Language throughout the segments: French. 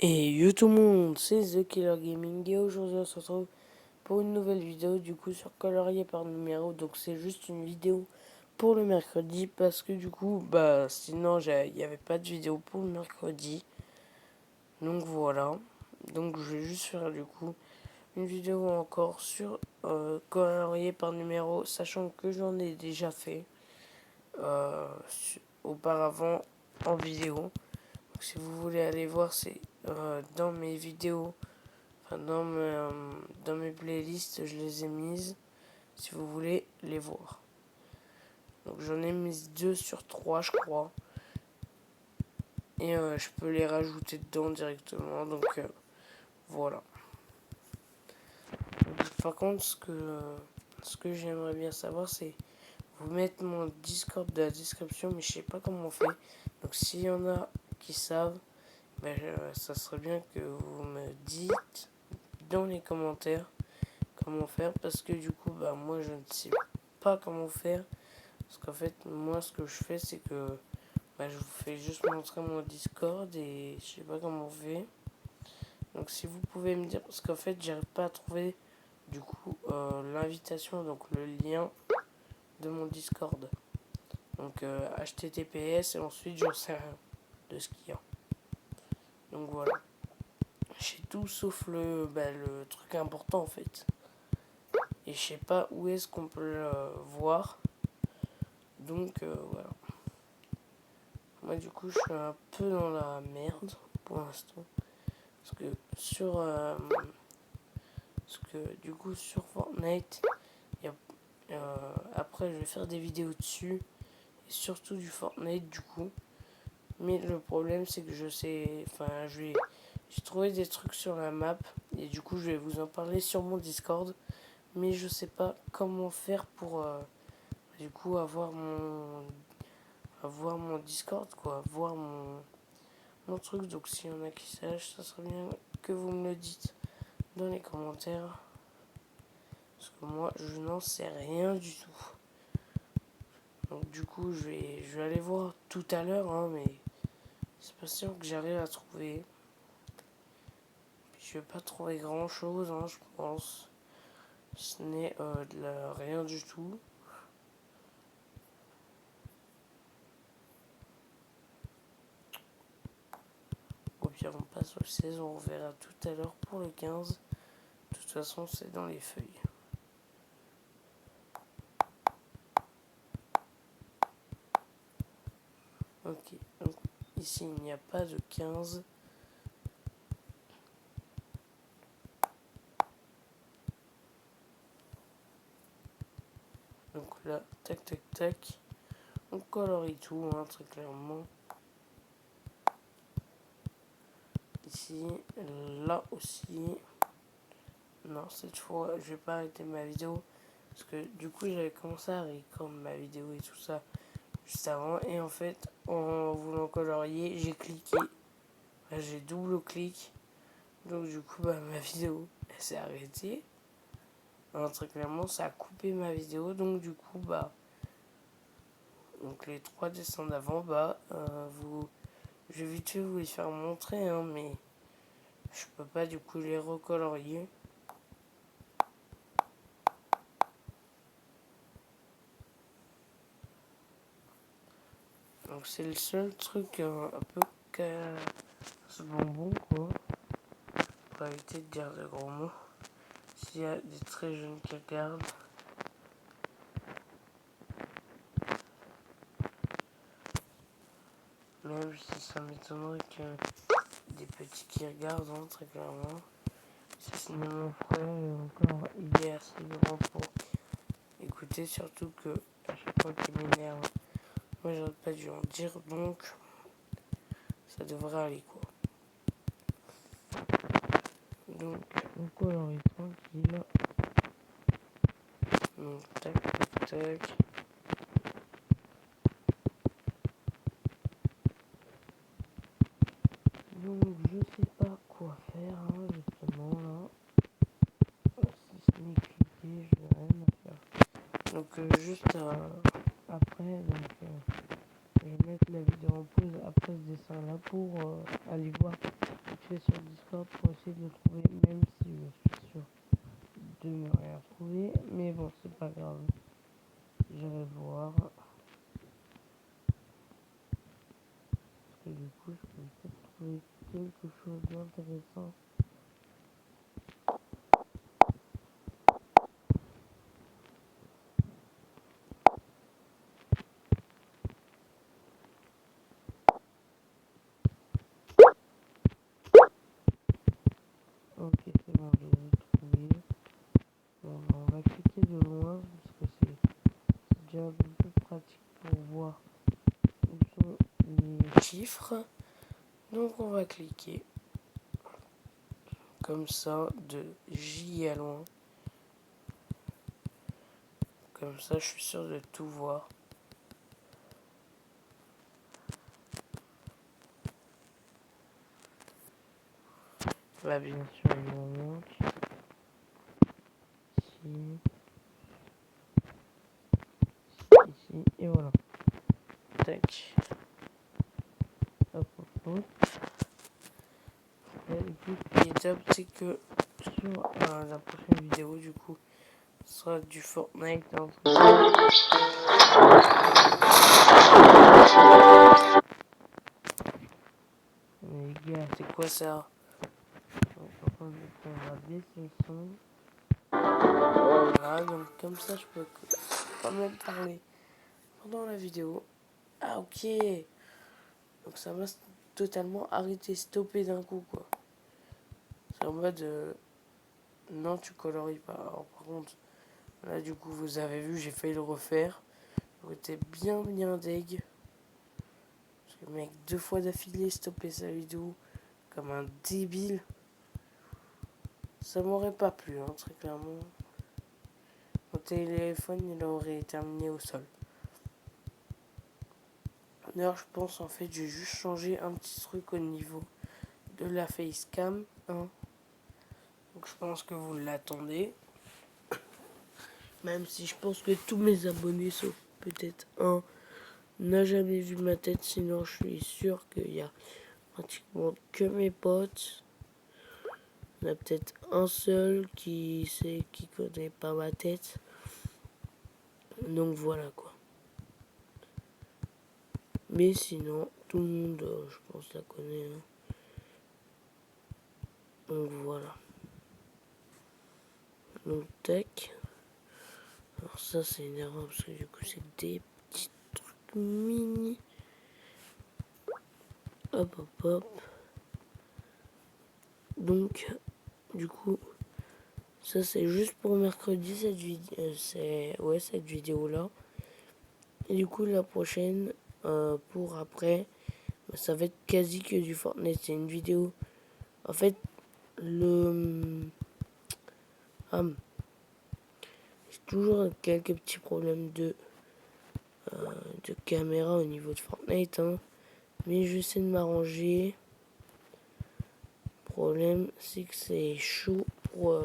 Et yo tout le monde, c'est The Killer Gaming et aujourd'hui on se retrouve pour une nouvelle vidéo du coup sur colorier par numéro. Donc c'est juste une vidéo pour le mercredi parce que du coup sinon il n'y avait pas de vidéo pour le mercredi. Donc voilà, donc je vais juste faire du coup une vidéo encore sur colorier par numéro, sachant que j'en ai déjà fait auparavant en vidéo. Donc si vous voulez aller voir, c'est dans mes vidéos. Enfin, dans mes playlists, je les ai mises si vous voulez les voir. Donc j'en ai mis 2 sur 3 je crois. Et je peux les rajouter dedans directement. Donc voilà. Donc, par contre, ce que j'aimerais bien savoir, c'est vous mettre mon Discord dans la description. Mais je sais pas comment on fait. Donc s'il y en a qui savent, ça serait bien que vous me dites dans les commentaires comment faire, parce que du coup moi je ne sais pas comment faire, parce qu'en fait moi ce que je fais c'est que je vous fais juste montrer mon Discord et je sais pas comment on fait. Donc si vous pouvez me dire, parce qu'en fait j'arrive pas à trouver du coup l'invitation, donc le lien de mon Discord, donc https et ensuite j'en sais rien de ce qu'il y a. Donc voilà, j'ai tout sauf le truc important en fait, et je sais pas où est-ce qu'on peut le voir. Donc voilà. Moi du coup je suis un peu dans la merde pour l'instant. Parce que du coup sur Fortnite, y a, après je vais faire des vidéos dessus. Et surtout du Fortnite du coup. Mais le problème c'est que je sais. Enfin j'ai trouvé des trucs sur la map. Et du coup je vais vous en parler sur mon Discord. Mais je sais pas comment faire pour du coup avoir mon Discord quoi. Voir mon truc. Donc s'il y en a qui sachent, ça serait bien que vous me le dites dans les commentaires. Parce que moi je n'en sais rien du tout. Donc du coup je vais aller voir tout à l'heure hein, mais c'est pas sûr que j'arrive à trouver. Puis je vais pas trouver grand chose hein, je pense. Ce n'est rien du tout. Au pire on passe au 16, on verra tout à l'heure pour le 15. De toute façon c'est dans les feuilles. Ok, donc ici il n'y a pas de 15. Donc là, tac tac tac, on colorie tout hein, très clairement. Ici, là aussi. Non, cette fois, je vais pas arrêter ma vidéo. Parce que du coup, j'avais commencé à record ma vidéo et tout ça juste avant. Et en fait, en voulant colorier, j'ai cliqué. J'ai double-clic. Donc du coup, ma vidéo, elle s'est arrêtée. Alors, très clairement, ça a coupé ma vidéo. Donc du coup, donc les 3 dessins d'avant, je vais vite fait vous les faire montrer. Hein, mais je peux pas du coup les recolorier. Donc c'est le seul truc un peu ce bonbon quoi. Pour éviter de dire de gros mots. S'il y a des très jeunes qui regardent. Même si ça m'étonnerait que des petits qui regardent hein, très clairement. Si ce n'est mon frère et encore il est assez grand pour écouter, surtout que à chaque fois qu'il m'énerve, moi j'arrête pas de lui en dire, donc ça devrait aller quoi. Donc on colorie tranquille. Donc tac tac tac. Donc je sais pas quoi faire hein, justement là. Si ce n'est cliquer, je vais rien à faire. Donc juste après, je vais mettre la vidéo en pause après ce dessin là pour aller voir ce que je fais sur intéressant. Ok, c'est bon, je l'ai trouvé. Bon, on va cliquer de loin parce que c'est déjà un peu plus pratique pour voir où sont les chiffres. Donc on va cliquer comme ça de J à loin. Comme ça, je suis sûr de tout voir. Là, bien sûr, il m'en manque. Ici. Ici. Et voilà. Tac. Hop, hop, hop. Et du coup, ce qui est top, c'est que sur la prochaine vidéo, du coup, ce sera du Fortnite. Hein. Mais les gars, c'est quoi ça? On va baisser le son. Voilà, donc comme ça, je peux quand même parler pendant la vidéo. Ah, ok. Donc ça va totalement arrêter, stopper d'un coup, quoi. C'est en mode, non, tu colories pas. Alors, par contre, là, du coup, vous avez vu, j'ai failli le refaire. J'étais bien deg. Parce que le mec, 2 fois d'affilée, stoppé sa vidéo comme un débile. Ça m'aurait pas plu, hein, très clairement. Mon téléphone, il aurait terminé au sol. D'ailleurs, je pense, en fait, j'ai juste changé un petit truc au niveau de la facecam. Hein. Donc, je pense que vous l'attendez. Même si je pense que tous mes abonnés, sauf peut-être un, n'a jamais vu ma tête. Sinon, je suis sûr qu'il y a pratiquement que mes potes. Il y en a peut-être un seul qui connaît pas ma tête. Donc voilà quoi. Mais sinon, tout le monde, je pense, la connaît. Hein. Donc voilà. Donc tac. Alors ça c'est une erreur parce que du coup c'est des petits trucs mini. Hop hop hop. Donc du coup ça c'est juste pour mercredi cette vidéo. Cette vidéo là. Et du coup la prochaine pour après ça va être quasi que du Fortnite. C'est une vidéo. En fait j'ai toujours quelques petits problèmes de caméra au niveau de Fortnite. Hein. Mais j'essaie de m'arranger. Le problème, c'est que c'est chaud pour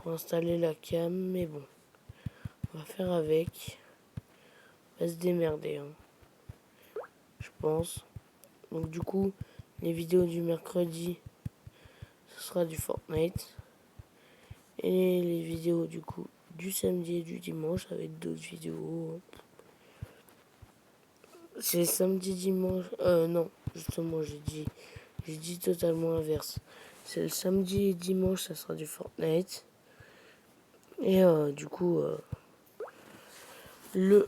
installer la cam. Mais bon, on va faire avec. On va se démerder, hein, je pense. Donc du coup, les vidéos du mercredi, ce sera du Fortnite. Et les vidéos du coup du samedi et du dimanche avec d'autres vidéos. C'est samedi, dimanche. Non, justement, j'ai dit totalement inverse. C'est le samedi et dimanche, ça sera du Fortnite. Et du coup, le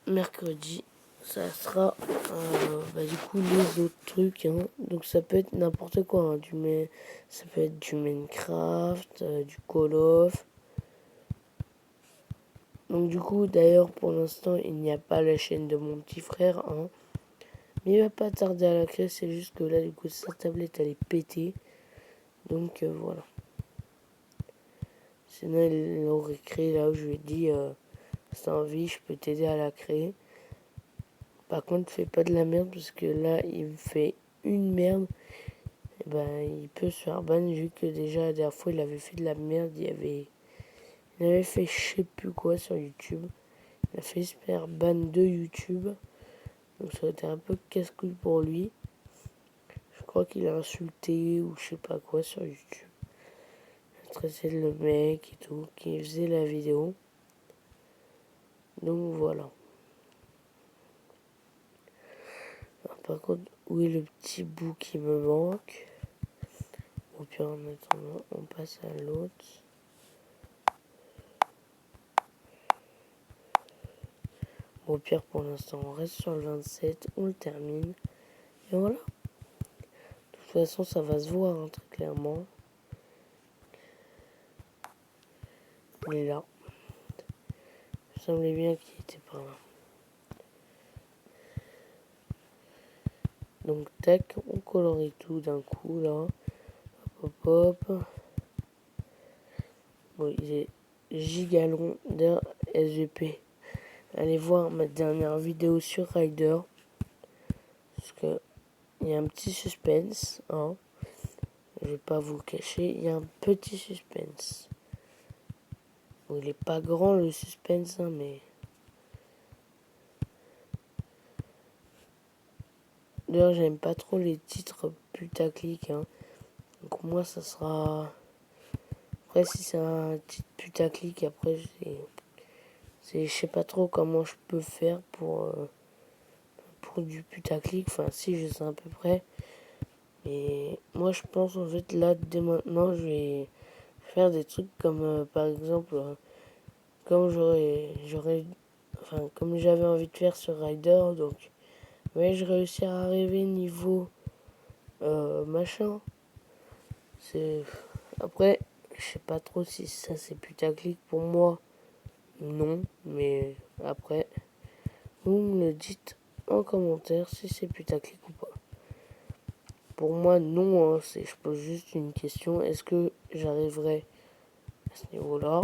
mercredi, ça sera du coup les autres trucs. Hein. Donc ça peut être n'importe quoi. Hein. Ça peut être du Minecraft, du Call of. Donc du coup, d'ailleurs, pour l'instant, il n'y a pas la chaîne de mon petit frère. Hein. Mais il va pas tarder à la créer. C'est juste que là, du coup, sa tablette, elle est pétée. Donc voilà. Sinon, il l'aurait créé là où je lui ai dit si t'as envie, je peux t'aider à la créer. Par contre, fais pas de la merde parce que là, il me fait une merde. Et ben, il peut se faire ban vu que déjà la dernière fois, il avait fait de la merde. Il avait fait je sais plus quoi sur YouTube. Il a fait se faire ban de YouTube. Donc ça a été un peu casse-couille pour lui. Je crois qu'il a insulté ou je sais pas quoi sur YouTube. Il a stressé le mec et tout qui faisait la vidéo. Donc voilà. Alors, par contre, où est le petit bout qui me manque? Au pire, en attendant, on passe à l'autre. Au pire, pour l'instant, on reste sur le 27, on le termine. Et voilà. De toute façon, ça va se voir, hein, très clairement. Il est là. Il semblait bien qu'il était pas là. Donc, tac, on colorie tout d'un coup, là. Hop, hop, hop. Bon, il est giga long d'un SVP. Allez voir ma dernière vidéo sur Rider. Parce que il y a un petit suspense, hein. Je vais pas vous le cacher, il y a un petit suspense. Bon, il est pas grand le suspense, hein, mais... D'ailleurs, j'aime pas trop les titres putaclic, hein. Donc moi, ça sera... Après, si c'est un titre putaclic, après, je sais pas trop comment je peux faire pour du putaclic. Enfin, si, je sais à peu près. Mais moi, je pense, en fait, là, dès maintenant, je vais faire des trucs comme, par exemple, comme comme j'avais envie de faire sur Rider, donc, mais je réussir à arriver niveau machin. C'est après, je sais pas trop si ça c'est putaclic pour moi. Non, mais après, vous me le dites en commentaire si c'est putaclic ou pas. Pour moi, non, hein, je pose juste une question. Est-ce que j'arriverai à ce niveau-là?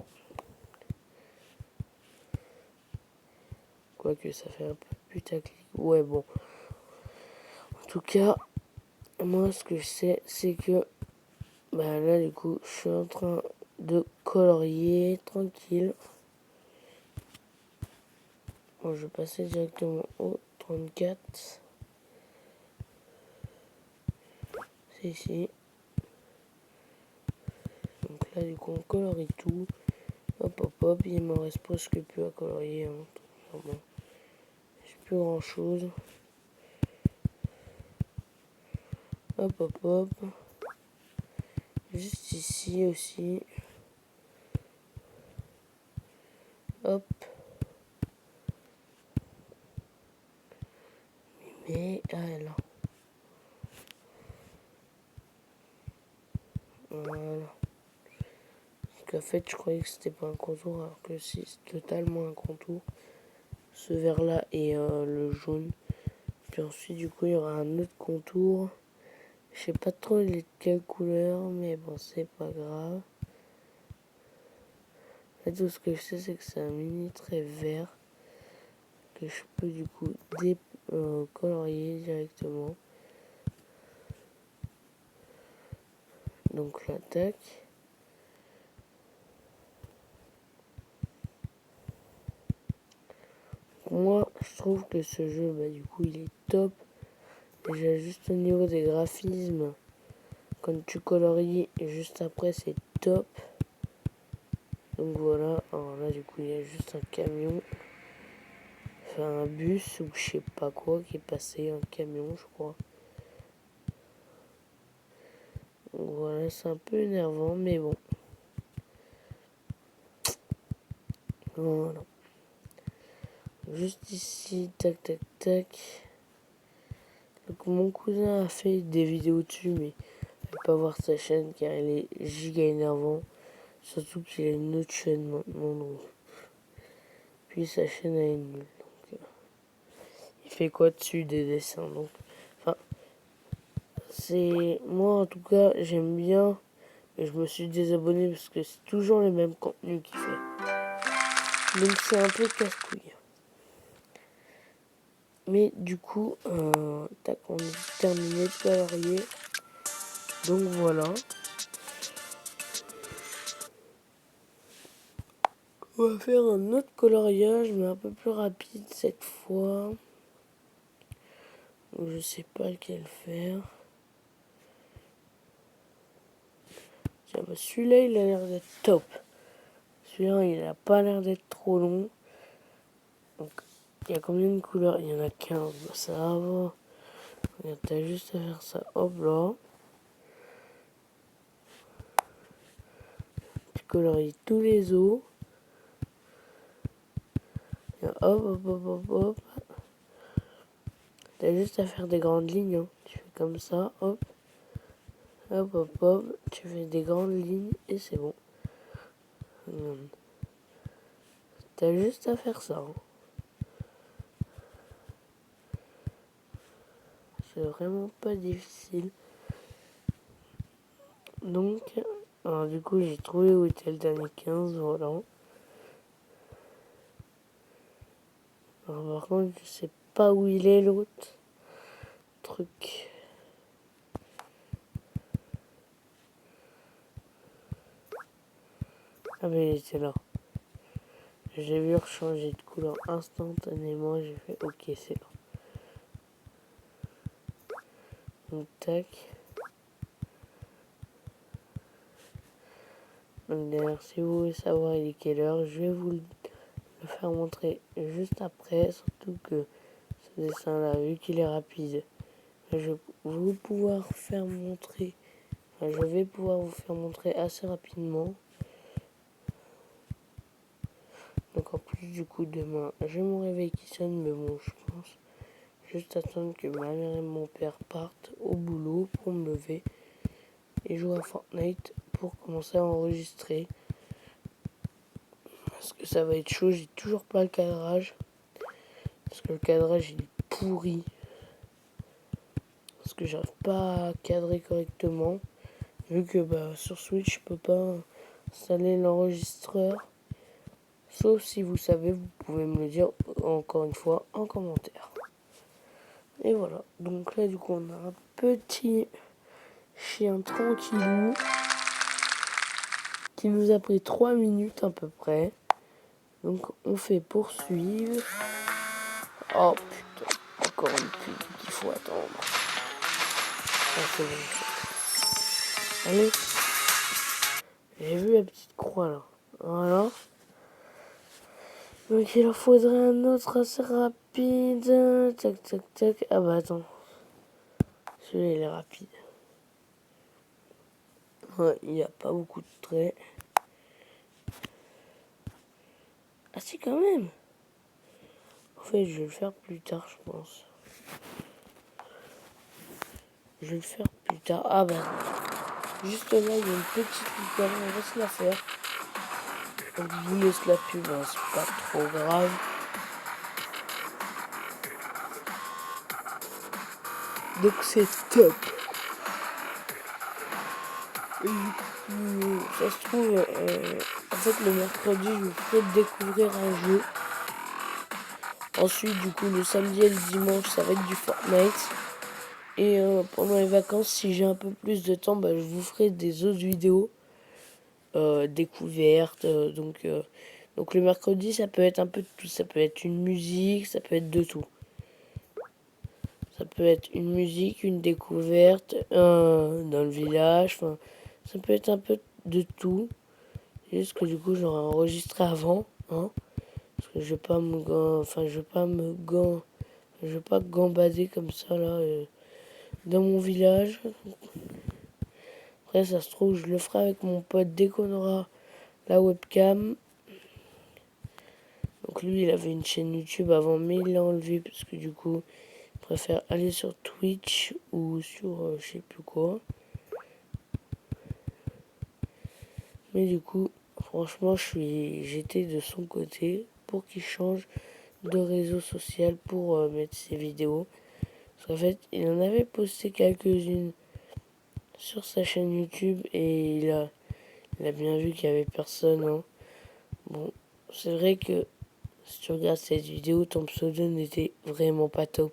Quoique ça fait un peu putaclic. Ouais, bon. En tout cas, moi, ce que je sais, c'est que bah là, du coup, je suis en train de colorier tranquille. Bon, je vais passer directement au 34. C'est ici. Donc là, du coup, on colorie tout. Hop, hop, hop. Il m'en reste presque plus à colorier. Hein. Enfin, bon. J'ai plus grand chose. Hop, hop, hop. Juste ici aussi. Hop. Mais, ah là. Voilà. Parce qu'en fait, je croyais que c'était pas un contour, alors que si, c'est totalement un contour. Ce vert là et le jaune. Puis ensuite, du coup, il y aura un autre contour. Je sais pas trop quelle couleur, mais bon, c'est pas grave. Là, tout ce que je sais, c'est que c'est un mini trait vert que je peux du coup colorier directement. Donc là, tac. Moi, je trouve que ce jeu, bah, du coup, il est top. Déjà, juste au niveau des graphismes, quand tu colories, et juste après, c'est top. Donc voilà, alors là, du coup, il y a juste un camion. Enfin, un bus ou je sais pas quoi qui est passé, un camion, je crois. Donc voilà, c'est un peu énervant, mais bon. Voilà. Juste ici, tac, tac, tac. Donc mon cousin a fait des vidéos dessus, mais il ne pas voir sa chaîne car elle est giga énervant. Surtout qu'il a une autre chaîne maintenant. Donc. Puis sa chaîne elle est nulle. Donc, il fait quoi dessus des dessins. Donc, enfin, c'est moi en tout cas j'aime bien, mais je me suis désabonné parce que c'est toujours les mêmes contenus qu'il fait. Donc c'est un peu casse-couille. Mais du coup, tac, on a terminé de colorier. Donc voilà. On va faire un autre coloriage, mais un peu plus rapide cette fois. Je sais pas lequel faire. Tiens, bah celui-là, il a l'air d'être top. Celui-là, il a pas l'air d'être trop long. Donc, il y a combien de couleurs? Il y en a 15. Bah, ça va. Regarde, t'as juste à faire ça. Hop là. colorie tous les os. Et hop, hop, hop, hop, hop. T'as juste à faire des grandes lignes. Hein. Tu fais comme ça, hop. Hop, hop, hop. Tu fais des grandes lignes et c'est bon. T'as juste à faire ça. Hein. C'est vraiment pas difficile. Donc, alors du coup, j'ai trouvé où était le dernier 15, voilà. Alors par contre, je sais pas où il est l'autre truc. Ah mais il était là. J'ai vu changer de couleur instantanément, j'ai fait ok, c'est là. Donc tac. Donc d'ailleurs, si vous voulez savoir il est quelle heure, je vais vous le faire montrer juste après. Surtout que ce dessin là, vu qu'il est rapide, je vais pouvoir faire montrer. Enfin, je vais pouvoir vous faire montrer assez rapidement. Donc en plus du coup demain, j'ai mon réveil qui sonne, mais bon, je pense juste attendre que ma mère et mon père partent au boulot pour me lever et jouer à Fortnite pour commencer à enregistrer. Parce que ça va être chaud, j'ai toujours pas le cadrage. Parce que le cadrage il est pourri. Parce que j'arrive pas à cadrer correctement. Vu que sur Switch je peux pas installer l'enregistreur. Sauf si vous savez, vous pouvez me le dire encore une fois en commentaire. Et voilà, donc là du coup on a un petit chien tranquillou qui nous a pris 3 minutes à peu près. Donc on fait poursuivre. Oh putain, encore une pub qu'il faut attendre. Ah, c'est bon. Allez, j'ai vu la petite croix là. Voilà. Donc il en faudrait un autre assez rapide. Tac tac tac. Ah bah attends. Celui-là il est rapide. Ouais, il n'y a pas beaucoup de traits. Ah si quand même. En fait je vais le faire plus tard je pense. Je vais le faire plus tard. Ah bah juste là il y a une petite lucarne, on va se la faire. Donc je vous laisse la pub, hein, c'est pas trop grave. Donc c'est top. Ça se trouve, en fait le mercredi je vous ferai découvrir un jeu. Ensuite du coup le samedi et le dimanche ça va être du Fortnite. Et pendant les vacances si j'ai un peu plus de temps, je vous ferai des autres vidéos découvertes. Donc le mercredi ça peut être un peu de tout. Ça peut être une musique, ça peut être de tout. Ça peut être une musique, une découverte, dans le village, enfin, ça peut être un peu de tout. Juste que du coup j'aurais enregistré avant, hein, parce que je vais pas je vais pas gambader comme ça là dans mon village. Après ça se trouve je le ferai avec mon pote dès qu'on aura la webcam. Donc lui il avait une chaîne YouTube avant mais il l'a enlevé parce que du coup il préfère aller sur Twitch ou sur je sais plus quoi. Mais du coup, franchement, j'étais de son côté pour qu'il change de réseau social pour mettre ses vidéos. Parce qu'en fait, il en avait posté quelques-unes sur sa chaîne YouTube et il a bien vu qu'il n'y avait personne. Hein. Bon, c'est vrai que si tu regardes cette vidéo, ton pseudo n'était vraiment pas top.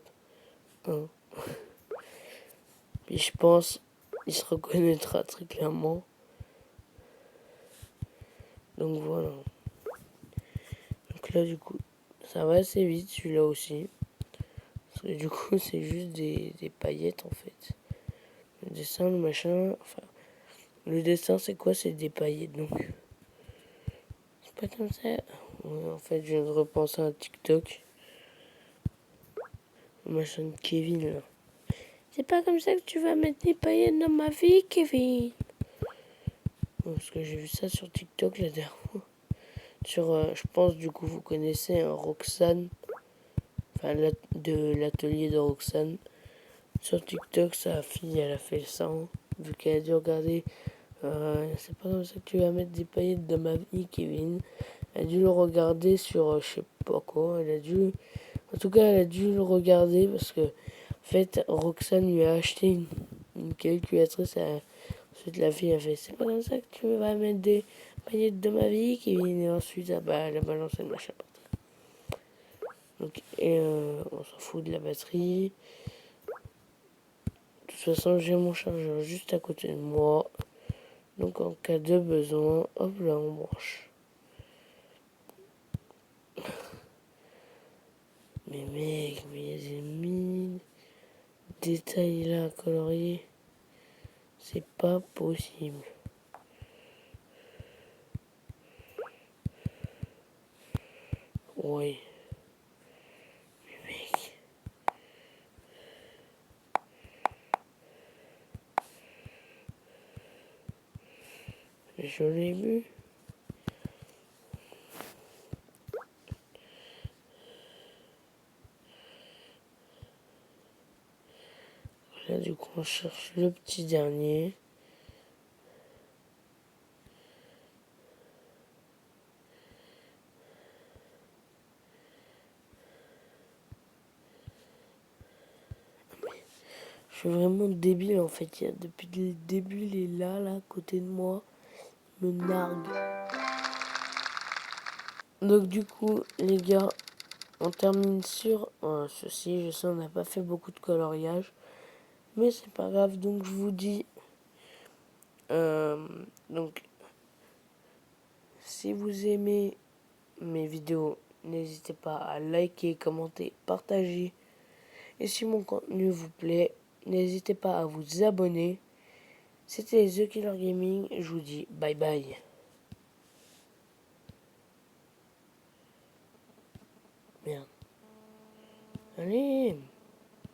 Hein. Puis je pense il se reconnaîtra très clairement. Donc voilà. Donc là, du coup, ça va assez vite, celui-là aussi. Parce que du coup, c'est juste des paillettes, en fait. Le dessin, le machin... Enfin, le dessin, c'est quoi? C'est des paillettes, donc... C'est pas comme ça. Ouais, en fait, je viens de repenser à un TikTok. Le machin de Kevin, là. C'est pas comme ça que tu vas mettre des paillettes dans ma vie, Kevin. Parce que j'ai vu ça sur TikTok la dernière fois. Sur, je pense, du coup, vous connaissez Roxane. Enfin, de l'atelier de Roxane. Sur TikTok, sa fille, elle a fait ça. Vu qu'elle a dû regarder. C'est pas comme ça que tu vas mettre des paillettes dans ma vie, Kevin. Elle a dû le regarder sur, je sais pas quoi. Elle a dû. En tout cas, elle a dû le regarder parce que, en fait, Roxane lui a acheté une calculatrice. Ensuite, la fille a fait c'est pas comme ça que tu vas mettre des paillettes de ma vie, Kevin. Et ensuite, ah bah, elle a balancé le machin. Donc, et on s'en fout de la batterie. De toute façon, j'ai mon chargeur juste à côté de moi. Donc, en cas de besoin, hop là, on branche. Mais mec, mais il y a des mille détails là à colorier. C'est pas possible. Ouais. Mais mec. Je l'ai vu. Là, du coup, on cherche le petit dernier. Je suis vraiment débile en fait. Depuis le début, il est là, à côté de moi. Me nargue. Donc, du coup, les gars, on termine sur ceci. Je sais, on n'a pas fait beaucoup de coloriage. Mais c'est pas grave. Donc, je vous dis. Donc, si vous aimez mes vidéos, n'hésitez pas à liker, commenter, partager. Et si mon contenu vous plaît, n'hésitez pas à vous abonner. C'était The Killer Gaming. Je vous dis bye bye. Merde. Allez.